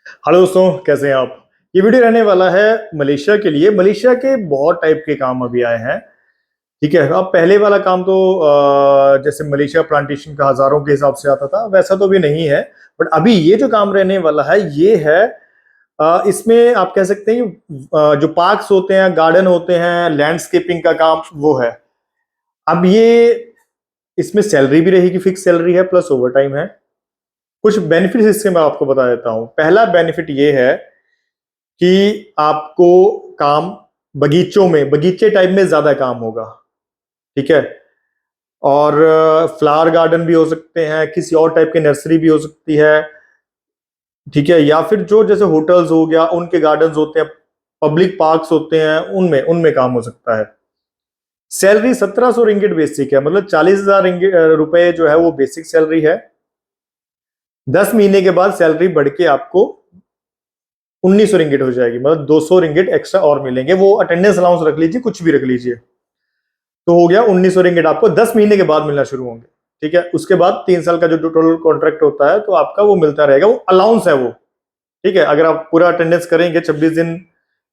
Hello दोस्तों, कैसे हैं आप। ये वीडियो रहने वाला है मलेशिया के लिए। मलेशिया के बहुत टाइप के काम अभी आए हैं। ठीक है, अब पहले वाला काम तो जैसे मलेशिया प्लांटेशन का हजारों के हिसाब से आता था, वैसा तो भी नहीं है। बट अभी ये जो काम रहने वाला है ये है, इसमें आप कह सकते हैं कि जो पार्क्स होते हैं, गार्डन होते हैं, लैंडस्केपिंग का काम वो है। अब ये इसमें सैलरी भी रहेगी, फिक्स सैलरी है, प्लस ओवर टाइम है। कुछ बेनिफिट्स इसके मैं आपको बता देता हूं। पहला बेनिफिट ये है कि आपको काम बगीचों में, बगीचे टाइप में ज्यादा काम होगा। ठीक है, और फ्लावर गार्डन भी हो सकते हैं, किसी और टाइप की नर्सरी भी हो सकती है। ठीक है, या फिर जो जैसे होटल्स हो गया उनके गार्डन्स होते हैं, पब्लिक पार्क्स होते हैं, उनमें उनमें काम हो सकता है। सैलरी 1700 रिंगिट बेसिक है, मतलब 40,000 रुपए जो है वो बेसिक सैलरी है। 10 महीने के बाद सैलरी बढ़ के आपको 1900 रिंगिट हो जाएगी, मतलब 200 रिंगिट एक्स्ट्रा और मिलेंगे। वो अटेंडेंस अलाउंस रख लीजिए, कुछ भी रख लीजिए, तो हो गया 1900 रिंगिट आपको 10 महीने के बाद मिलना शुरू होंगे। ठीक है, उसके बाद 3 साल का जो टोटल कॉन्ट्रैक्ट होता है तो आपका वो मिलता रहेगा, वो अलाउंस है वो। ठीक है, अगर आप पूरा अटेंडेंस करेंगे 26 दिन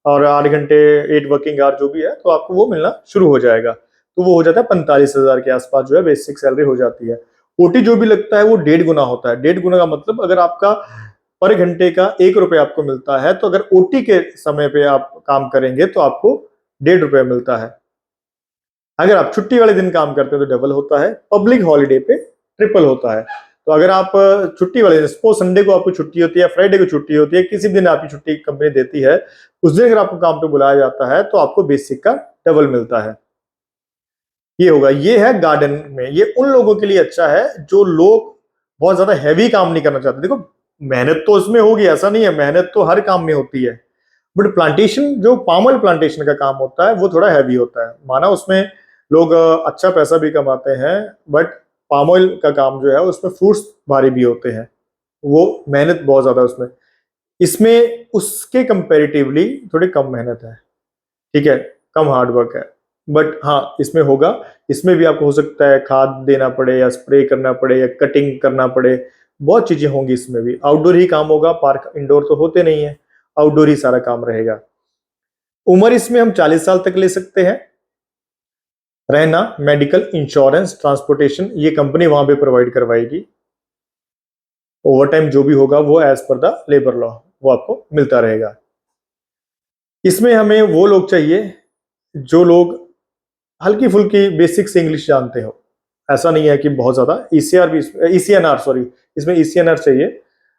और 8 घंटे, 8 वर्किंग आवर जो भी है, तो आपको वो मिलना शुरू हो जाएगा। तो वो हो जाता है 45,000 के आसपास जो है बेसिक सैलरी हो जाती है। ओटी जो भी लगता है वो 1.5 गुना होता है। 1.5 गुना का मतलब अगर आपका पर घंटे का 1 रुपये आपको मिलता है, तो अगर ओटी के समय पे आप काम करेंगे तो आपको 1.5 रुपये मिलता है। अगर आप छुट्टी वाले दिन काम करते हैं तो डबल होता है, पब्लिक हॉलीडे पे ट्रिपल होता है। तो अगर आप छुट्टी वाले दिन, सपोज संडे को आपको छुट्टी होती है, फ्राइडे को छुट्टी होती है, किसी दिन आपकी छुट्टी कंपनी देती है, उस दिन अगर आपको काम पे बुलाया जाता है तो आपको बेसिक का डबल मिलता है। ये होगा, ये है गार्डन में। ये उन लोगों के लिए अच्छा है जो लोग बहुत ज्यादा हैवी काम नहीं करना चाहते। देखो, मेहनत तो उसमें होगी, ऐसा नहीं है, मेहनत तो हर काम में होती है। बट प्लांटेशन, जो पाम ऑयल प्लांटेशन का काम होता है वो थोड़ा हैवी होता है। माना उसमें लोग अच्छा पैसा भी कमाते हैं, बट पाम ऑयल का काम जो है उसमें फ्रूट्स भारी भी होते हैं, वो मेहनत बहुत ज्यादा है उसमें। इसमें उसके कंपेरेटिवली थोड़ी कम मेहनत है। ठीक है, कम हार्ड वर्क है। बट हाँ, इसमें होगा, इसमें भी आपको हो सकता है खाद देना पड़े या स्प्रे करना पड़े या कटिंग करना पड़े, बहुत चीजें होंगी। इसमें भी आउटडोर ही काम होगा, पार्क इंडोर तो होते नहीं है, आउटडोर ही सारा काम रहेगा। उम्र इसमें हम 40 साल तक ले सकते हैं। रहना, मेडिकल, इंश्योरेंस, ट्रांसपोर्टेशन ये कंपनी वहां पे प्रोवाइड करवाएगी। ओवर टाइम जो भी होगा वो as per the labour law वो आपको मिलता रहेगा। इसमें हमें वो लोग चाहिए जो लोग हल्की फुल्की बेसिक से इंग्लिश जानते हो। ऐसा नहीं है कि बहुत ज्यादा। ईसीआर भी, ईसीएनआर सॉरी, इसमें ईसीएनआर चाहिए।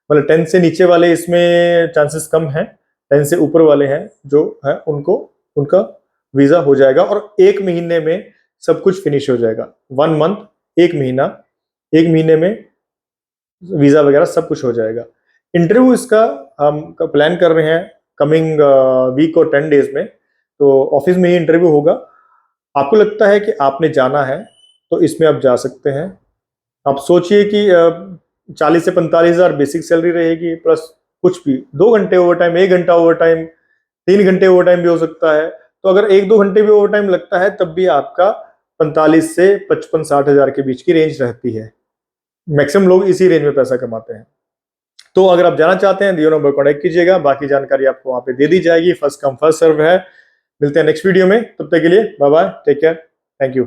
मतलब 10 से नीचे वाले इसमें चांसेस कम हैं, 10 से ऊपर वाले हैं जो है उनको, उनका वीजा हो जाएगा और 1 महीने में सब कुछ फिनिश हो जाएगा। 1 मंथ, 1 महीना, 1 महीने में वीजा वगैरह सब कुछ हो जाएगा। इंटरव्यू इसका हम प्लान कर रहे हैं कमिंग वीक और 10 डेज में, तो ऑफिस में ही इंटरव्यू होगा। आपको लगता है कि आपने जाना है तो इसमें आप जा सकते हैं। आप सोचिए कि 40 से 45 हजार बेसिक सैलरी रहेगी, प्लस कुछ भी 2 घंटे ओवर टाइम, 1 घंटा ओवर टाइम, 3 घंटे ओवर टाइम भी हो सकता है। तो अगर 1-2 घंटे भी ओवर टाइम लगता है तब भी आपका 45 से 55-60 हजार के बीच की रेंज रहती है। मैक्सिमम लोग इसी रेंज में पैसा कमाते हैं। तो अगर आप जाना चाहते हैं दियो नंबर कॉन्टेक्ट कीजिएगा, बाकी जानकारी आपको वहां पे दे दी जाएगी। फर्स्ट कम फर्स्ट सर्व है। मिलते हैं नेक्स्ट वीडियो में, तब तक के लिए bye bye, take care, thank you.